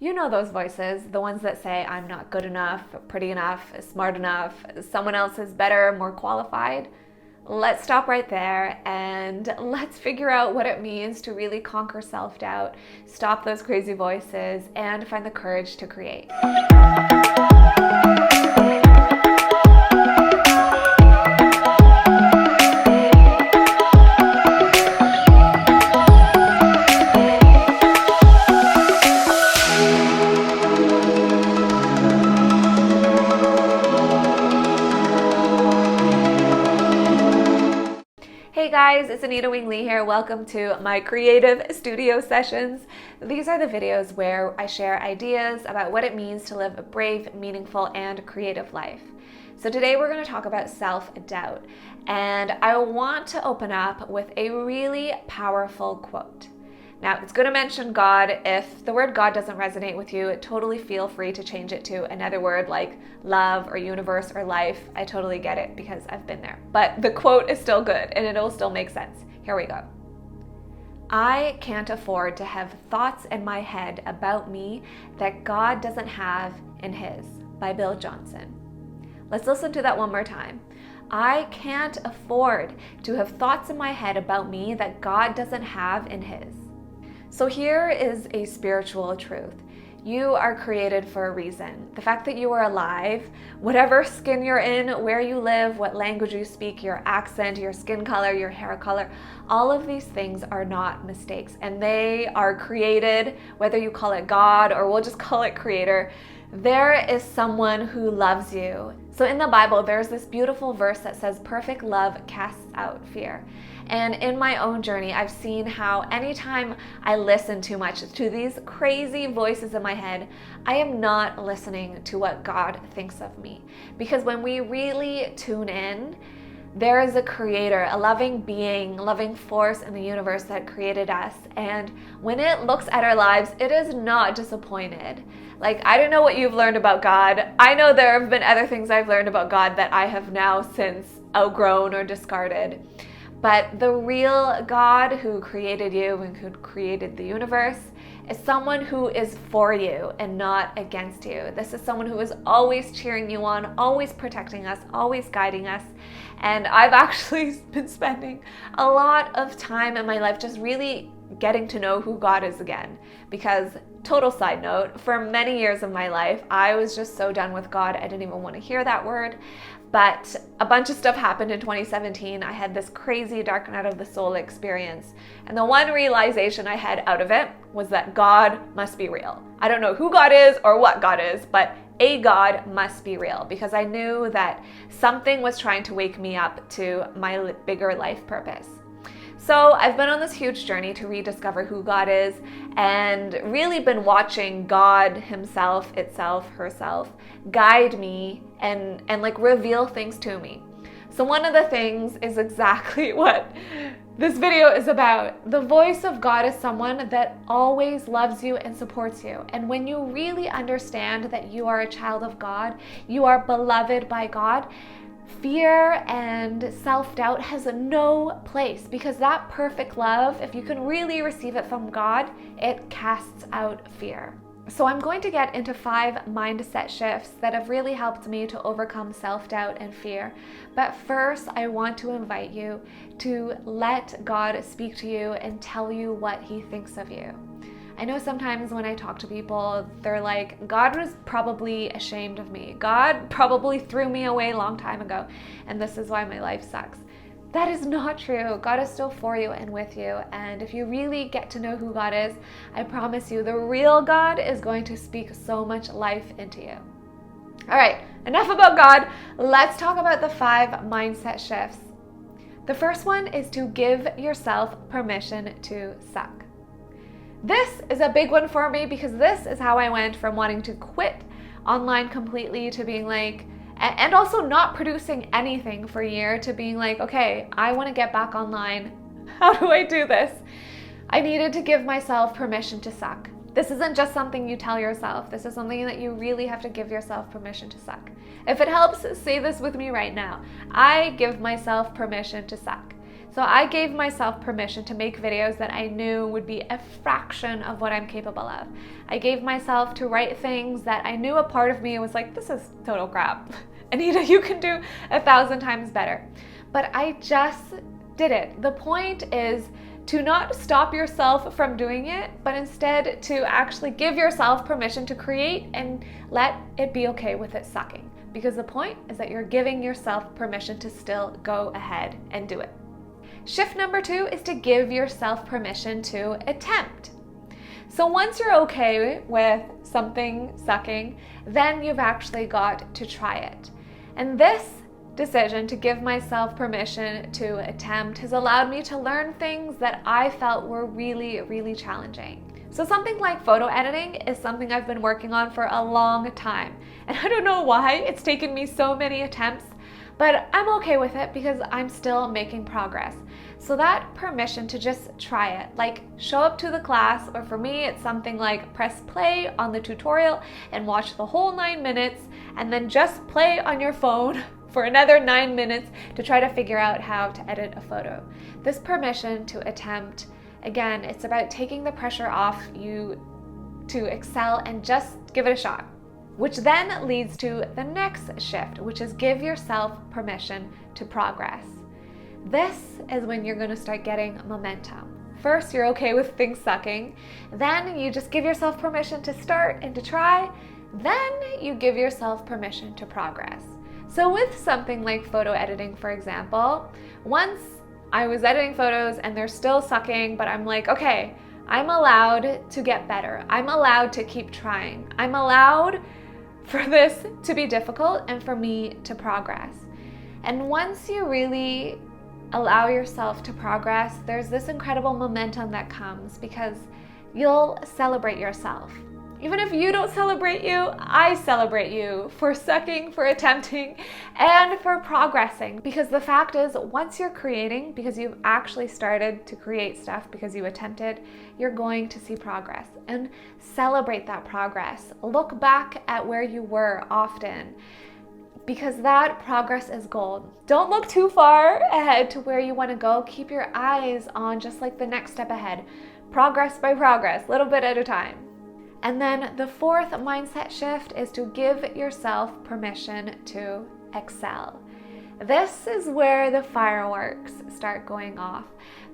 You know those voices, the ones that say, I'm not good enough, pretty enough, smart enough, someone else is better, more qualified. Let's stop right there and let's figure out what it means to really conquer self-doubt, stop those crazy voices, and find the courage to create. Hey guys, it's Anita Lee here. Welcome to my creative studio sessions. These are the videos where I share ideas about what it means to live a brave, meaningful, and creative life. So today we're going to talk about self-doubt, and I want to open up with a really powerful quote. Now, it's going to mention God. If the word God doesn't resonate with you, totally feel free to change it to another word like love or universe or life. I totally get it because I've been there. But the quote is still good and it'll still make sense. Here we go. I can't afford to have thoughts in my head about me that God doesn't have in his, by Bill Johnson. Let's listen to that one more time. I can't afford to have thoughts in my head about me that God doesn't have in his. So here is a spiritual truth. You are created for a reason. The fact that you are alive, whatever skin you're in, where you live, what language you speak, your accent, your skin color, your hair color, all of these things are not mistakes, and they are created, whether you call it God or we'll just call it creator. There is someone who loves you. So in the Bible, there's this beautiful verse that says, perfect love casts out fear. And in my own journey, I've seen how anytime I listen too much to these crazy voices in my head, I am not listening to what God thinks of me. Because when we really tune in, there is a creator, a loving being, loving force in the universe that created us. And when it looks at our lives, it is not disappointed. Like, I don't know what you've learned about God. I know there have been other things I've learned about God that I have now since outgrown or discarded. But the real God who created you and who created the universe is someone who is for you and not against you. This is someone who is always cheering you on, always protecting us, always guiding us. And I've actually been spending a lot of time in my life just really getting to know who God is again. Because, total side note, for many years of my life, I was just so done with God, I didn't even want to hear that word. But a bunch of stuff happened in 2017. I had this crazy dark night of the soul experience. And the one realization I had out of it was that God must be real. I don't know who God is or what God is, but a God must be real, because I knew that something was trying to wake me up to my bigger life purpose. So I've been on this huge journey to rediscover who God is, and really been watching God himself, itself, herself guide me and like reveal things to me. So one of the things is exactly what this video is about. The voice of God is someone that always loves you and supports you. And when you really understand that you are a child of God, you are beloved by God, fear and self-doubt has no place, because that perfect love, if you can really receive it from God, it casts out fear. So I'm going to get into 5 mindset shifts that have really helped me to overcome self-doubt and fear. But first, I want to invite you to let God speak to you and tell you what he thinks of you. I know sometimes when I talk to people, they're like, God was probably ashamed of me. God probably threw me away a long time ago, and this is why my life sucks. That is not true. God is still for you and with you. And if you really get to know who God is, I promise you, the real God is going to speak so much life into you. All right, enough about God. Let's talk about the 5 mindset shifts. The first one is to give yourself permission to suck. This is a big one for me, because this is how I went from wanting to quit online completely to being like, and also not producing anything for a year, to being like, okay, I want to get back online. How do I do this? I needed to give myself permission to suck. This isn't just something you tell yourself. This is something that you really have to give yourself permission to suck. If it helps, say this with me right now. I give myself permission to suck. So I gave myself permission to make videos that I knew would be a fraction of what I'm capable of. I gave myself to write things that I knew a part of me was like, this is total crap. Anita, you can do 1,000 times better. But I just did it. The point is to not stop yourself from doing it, but instead to actually give yourself permission to create and let it be okay with it sucking. Because the point is that you're giving yourself permission to still go ahead and do it. Shift number 2 is to give yourself permission to attempt. So once you're okay with something sucking, then you've actually got to try it. And this decision to give myself permission to attempt has allowed me to learn things that I felt were really, really challenging. So something like photo editing is something I've been working on for a long time. And I don't know why it's taken me so many attempts, but I'm okay with it because I'm still making progress. So that permission to just try it, like show up to the class, or for me, it's something like press play on the tutorial and watch the whole 9 minutes, and then just play on your phone for another 9 minutes to try to figure out how to edit a photo. This permission to attempt, again, it's about taking the pressure off you to excel and just give it a shot. Which then leads to the next shift, which is give yourself permission to progress. This is when you're going to start getting momentum. First, you're okay with things sucking. Then you just give yourself permission to start and to try. Then you give yourself permission to progress. So with something like photo editing, for example, once I was editing photos and they're still sucking, but I'm like, okay, I'm allowed to get better. I'm allowed to keep trying. I'm allowed for this to be difficult and for me to progress. And once you really allow yourself to progress, there's this incredible momentum that comes because you'll celebrate yourself. Even if you don't celebrate you, I celebrate you for sucking, for attempting, and for progressing. Because the fact is, once you're creating, because you've actually started to create stuff because you attempted, you're going to see progress. And celebrate that progress. Look back at where you were often, because that progress is gold. Don't look too far ahead to where you want to go. Keep your eyes on just like the next step ahead. Progress by progress, little bit at a time. And then the fourth mindset shift is to give yourself permission to excel. This is where the fireworks start going off,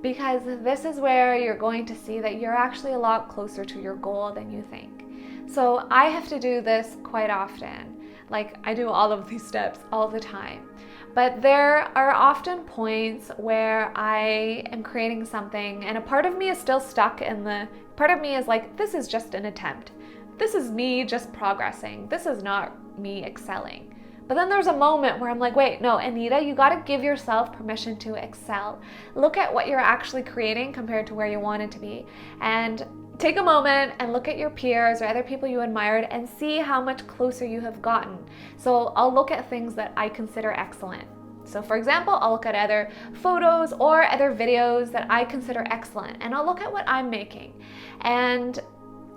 because this is where you're going to see that you're actually a lot closer to your goal than you think. So I have to do this quite often. Like, I do all of these steps all the time. But there are often points where I am creating something and a part of me is still stuck in the, part of me is like, this is just an attempt. This is me just progressing. This is not me excelling. But then there's a moment where I'm like, wait, no, Anita, you gotta give yourself permission to excel. Look at what you're actually creating compared to where you want it to be. And take a moment and look at your peers or other people you admired and see how much closer you have gotten. So I'll look at things that I consider excellent. So for example, I'll look at other photos or other videos that I consider excellent, and I'll look at what I'm making. And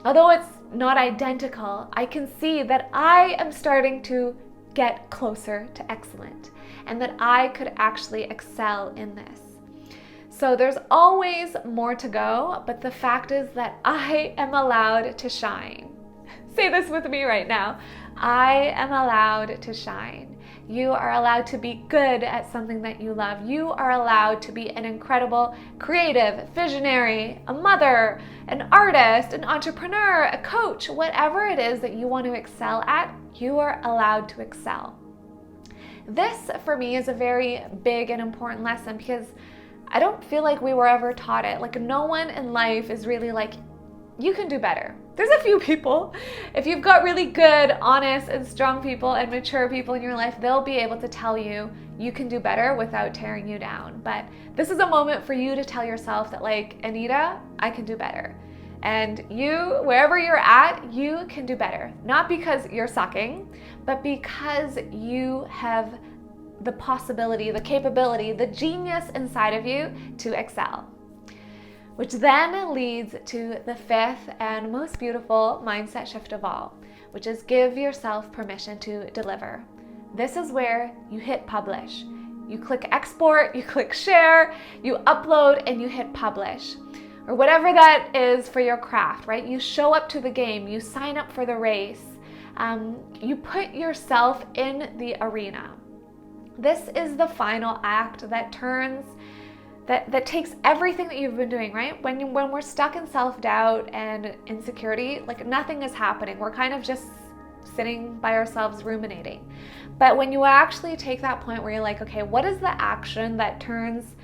although it's not identical, I can see that I am starting to get closer to excellent and that I could actually excel in this. So there's always more to go, but the fact is that I am allowed to shine. Say this with me right now. I am allowed to shine. You are allowed to be good at something that you love. You are allowed to be an incredible, creative, visionary, a mother, an artist, an entrepreneur, a coach, whatever it is that you want to excel at, you are allowed to excel. This, for me, is a very big and important lesson because I don't feel like we were ever taught it. Like, no one in life is really like, you can do better. There's a few people. If you've got really good, honest, and strong people and mature people in your life, they'll be able to tell you you can do better without tearing you down. But this is a moment for you to tell yourself that, like, Anita, I can do better. And you, wherever you're at, you can do better. Not because you're sucking, but because you have the possibility, the capability, the genius inside of you to excel. Which then leads to the fifth and most beautiful mindset shift of all, which is give yourself permission to deliver. This is where you hit publish. You click export, you click share, you upload, and you hit publish. Or whatever that is for your craft, right? You show up to the game, you sign up for the race, you put yourself in the arena. This is the final act that takes everything that you've been doing, right? When we're stuck in self-doubt and insecurity, like nothing is happening. We're kind of just sitting by ourselves ruminating. But when you actually take that point where you're like, okay, what is the action that turns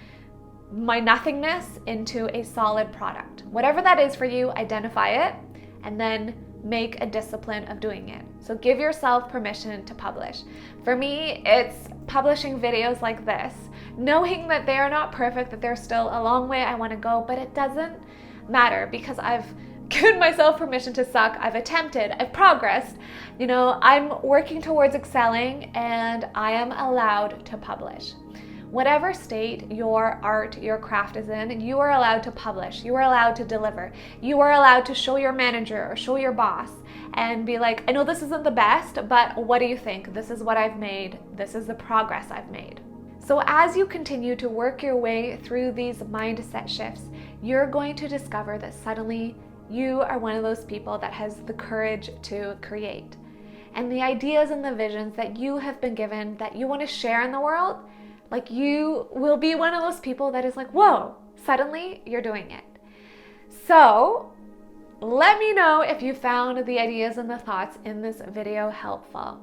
my nothingness into a solid product? Whatever that is for you, identify it and then make a discipline of doing it. So give yourself permission to publish. For me, it's publishing videos like this, knowing that they are not perfect, that there's still a long way I want to go, but it doesn't matter because I've given myself permission to suck. I've attempted, I've progressed, I'm working towards excelling, and I am allowed to publish. Whatever state your art, your craft is in, you are allowed to publish. You are allowed to deliver. You are allowed to show your manager or show your boss and be like, I know this isn't the best, but what do you think? This is what I've made. This is the progress I've made. So as you continue to work your way through these mindset shifts, you're going to discover that suddenly you are one of those people that has the courage to create. And the ideas and the visions that you have been given that you want to share in the world, like you will be one of those people that is like, whoa, suddenly you're doing it. So let me know if you found the ideas and the thoughts in this video helpful.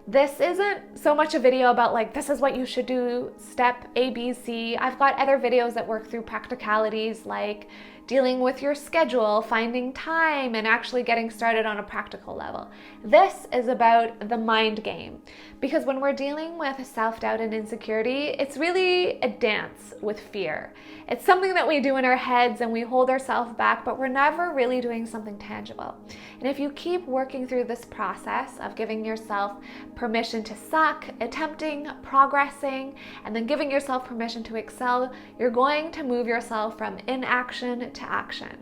This isn't so much a video about like, this is what you should do, step A, B, C. I've got other videos that work through practicalities like dealing with your schedule, finding time, and actually getting started on a practical level. This is about the mind game, because when we're dealing with self-doubt and insecurity, it's really a dance with fear. It's something that we do in our heads and we hold ourselves back, but we're never really doing something tangible. And if you keep working through this process of giving yourself permission to suck, attempting, progressing, and then giving yourself permission to excel, you're going to move yourself from inaction to action.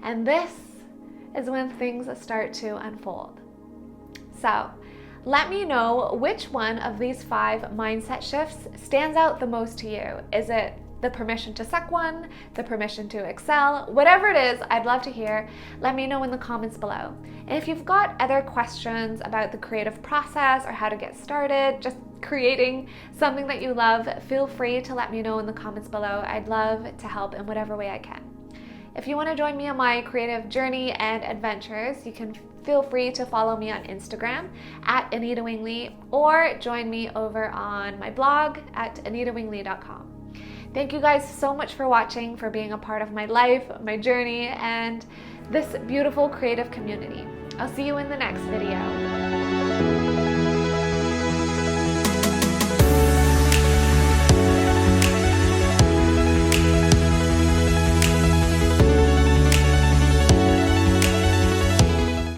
And this is when things start to unfold. So let me know which one of these 5 mindset shifts stands out the most to you. Is it the permission to suck one, the permission to excel, whatever it is, I'd love to hear. Let me know in the comments below. And if you've got other questions about the creative process or how to get started, just creating something that you love, feel free to let me know in the comments below. I'd love to help in whatever way I can. If you want to join me on my creative journey and adventures, you can feel free to follow me on Instagram at Anita Wingley, or join me over on my blog at anitawingley.com. Thank you guys so much for watching, for being a part of my life, my journey, and this beautiful creative community. I'll see you in the next video.